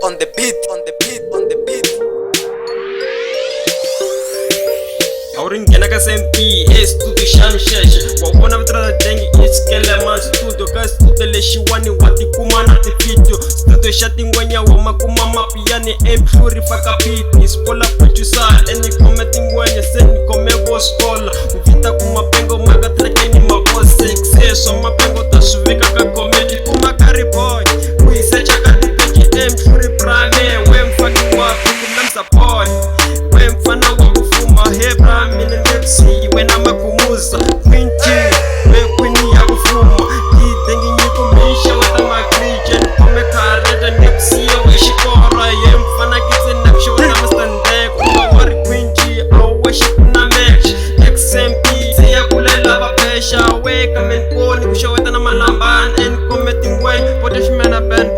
on the beat, on the beat, on the beat. Auringena ka sempi studio shamshesh wabona vitrata dengi iskele man studio ka studio leshiwani wati kumana ti video studio shati ngwenya wa makuma mapiani empluri faka piti spola producer any commenting ngwenya send komego skola uvita kuma pengo maga trekeni mako 6 so mapengo tasuvika ka comedy kuma kari boy kuisecha ka page empluri prane we mfaki wa kumemsa boy we mfana wa kufuma hebra mine nipsi we na makumuza kwinti we kwini ya kufuma idengi nyiko misha wata makrijen kome kareta nipsi we shikora ye mfana kise naksho wata mastande kuma wari kwinti awe shikuna match XMP siya kulela wapesha we kamen koni kusha wata na malamban en committing way potesh mena ben